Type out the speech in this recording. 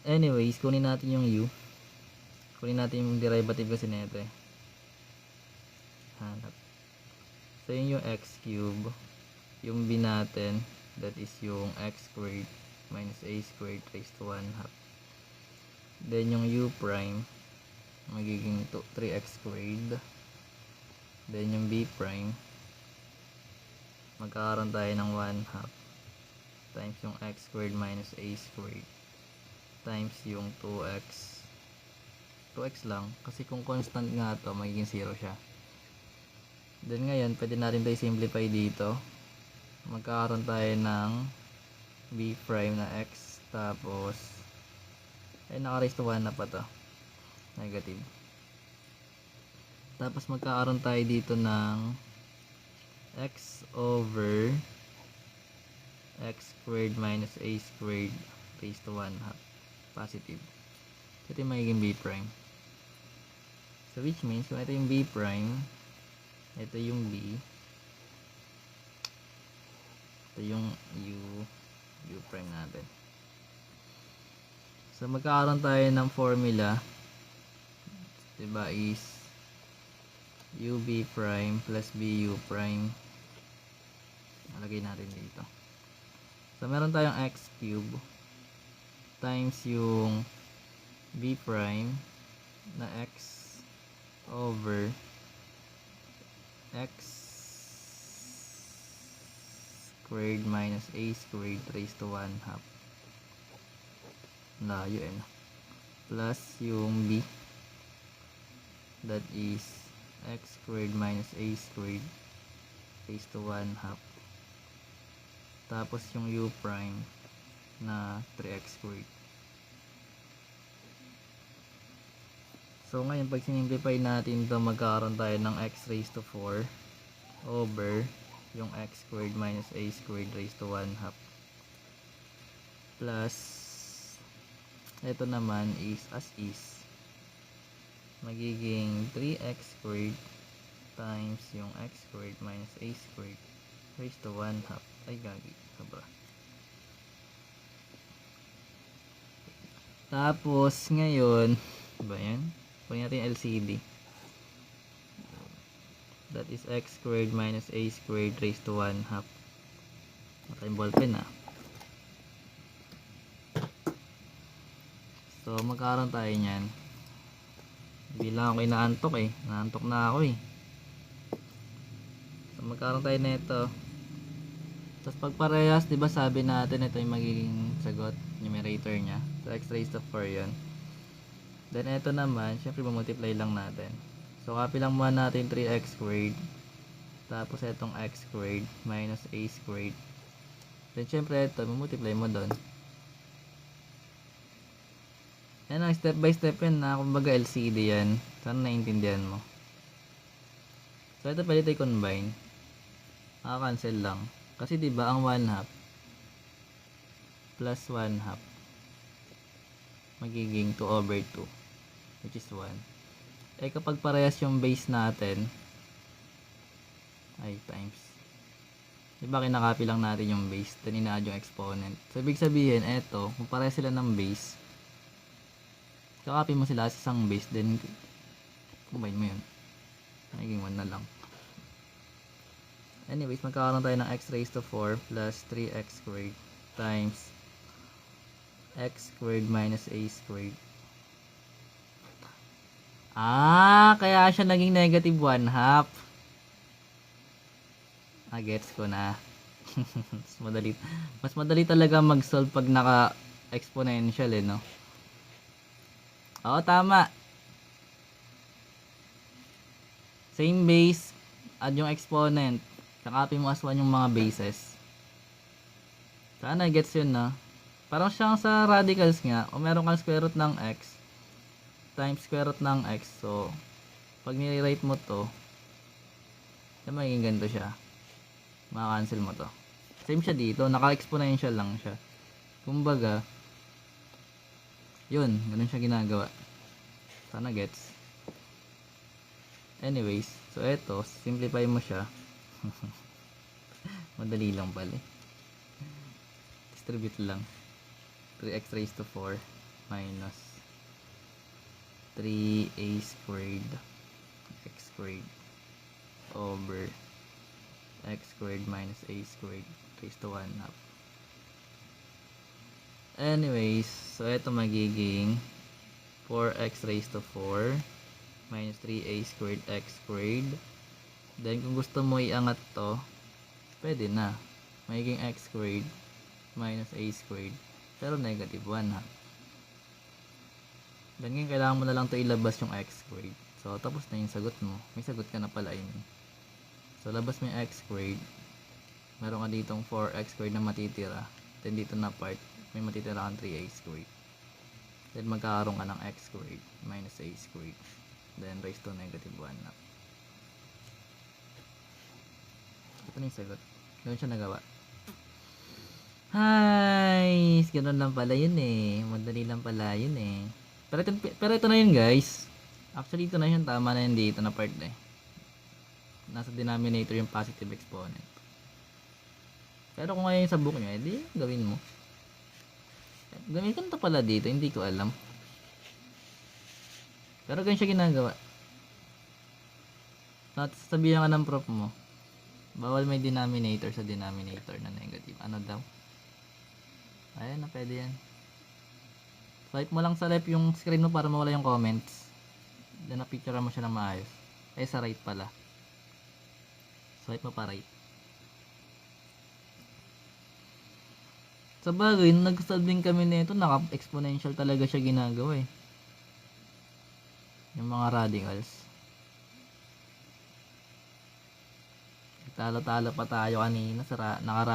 Anyways, kunin natin yung u. Kunin natin yung derivative kasi nito eh. Hanap. So yun yung x cube. Yung b natin, that is yung x squared minus a squared raised to 1 half. Then yung u prime, magiging 3x squared. Then yung b prime, magkakaroon tayo ng 1 half times yung x squared minus a squared times yung 2x lang kasi kung constant nga to magiging 0 siya. Then ngayon pwede natin tayo simplify dito, magkakaroon tayo ng b prime na x tapos ay naka-raise to 1 na pa to, negative. Tapos magkakaroon tayo dito ng x over x squared minus a squared raised to 1 half, positive. Ito yung magiging b prime. So which means kung ito yung b prime, ito yung b, ito yung u prime natin. So magkakaroon tayo ng formula, diba, is ub prime plus bu prime. Nalagay natin dito. So meron tayong x cube times yung b prime na x over x squared minus a squared raised to 1 half. Layo eh, plus yung b, that is x squared minus a squared raised to 1 half. Tapos yung u prime na 3x squared. So ngayon pag sinimplify natin ito, magkakaroon tayo ng x raised to 4 over yung x squared minus a squared raised to 1 half, plus ito naman is as is, magiging 3x squared times yung x squared minus a squared raised to 1 half. Ay gagi, sobra. Tapos ngayon, ba yan? Kunin natin LCD. That is x squared minus a squared raised to 1 half. Matay yung ballpen ah. So magkakaroon tayo nyan. Bilang ako inaantok eh. Naantok na ako eh. So magkakaroon tayo nito. Tapos pag parehas, diba sabi natin ito yung magiging sagot, numerator nya. So x raised to 4 yun. Then ito naman, syempre multiply lang natin. So copy lang muna natin 3x squared. Tapos itong x squared minus a squared. Then syempre ito, multiply mo doon. Yan ang step by step yan na, kumbaga LCD yan. Sana naiintindihan mo. So ito pwede tayo combine. Cancel lang. Kasi diba ang 1 half plus 1 half magiging 2 over 2, which is 1. Eh kapag parehas yung base natin, ay times. Diba kinakopy lang natin yung base, then ina-add yung exponent. So ibig sabihin, eto, kung parehas sila ng base, kakopy mo sila sa isang base, then combine mo yun. Magiging 1 na lang. Anyways, magkakaroon tayo ng x raised to 4 plus 3x squared times x squared minus a squared. Kaya siya naging negative 1 half. Gets ko na. Mas madali talaga mag-solve pag naka-exponential eh, no? Oo, tama. Same base, add yung exponent. Kakopy mo as 1 yung mga bases. Sana gets yun, no? Parang siyang sa radicals nga, o meron kang square root ng x times square root ng x. So, pag nire-write mo to, magiging ganito siya. Maka-cancel mo to. Same siya dito, naka-exponential lang siya. Kumbaga, yun, ganun siya ginagawa. Sana gets. Anyways, so eto, simplify mo siya. Madali lang pala. Distribute lang. 3x raised to 4 minus 3a squared x squared over x squared minus a squared raised to 1 half. Anyways, so ito magiging 4x raised to 4 minus 3a squared x squared. Then kung gusto mo iangat to, pwede na. Magiging x squared minus a squared pero negative 1 ha. Then ngayon kailangan mo na lang to ilabas yung x squared. So tapos na yung sagot mo. May sagot ka na pala yun. So labas mo yung x squared. Meron ka ditong 4x squared na matitira. Then dito na part, may matitira kang 3a squared. Then magkakaroon ka ng x squared minus a squared. Then raised to negative 1 na. Ito na yung sagot. Ganun siya nagawa. Hi! Ganun lang pala yun eh. Madali lang pala yun eh. Pero ito na yun guys. Actually ito na yun. Tama na yun dito na part eh. Nasa denominator yung positive exponent. Pero kung ngayon sa book nyo, edi gawin mo. Gamitin to pala dito. Hindi ko alam. Pero ganun siya ginagawa. Sabihan ka ng prof mo. Bawal may denominator sa denominator na negative. Ano daw? Ayan na, pwede yan. Swipe mo lang sa left yung screen mo para mawala yung comments. Then na-picture mo siya ng maayos. Sa right pala. Swipe mo pa right. Sa bagay, nung nag-solving kami nito, naka-exponential talaga siya ginagawa eh. Yung mga radicals. Talo-talo pa tayo kanina sa naka-radical.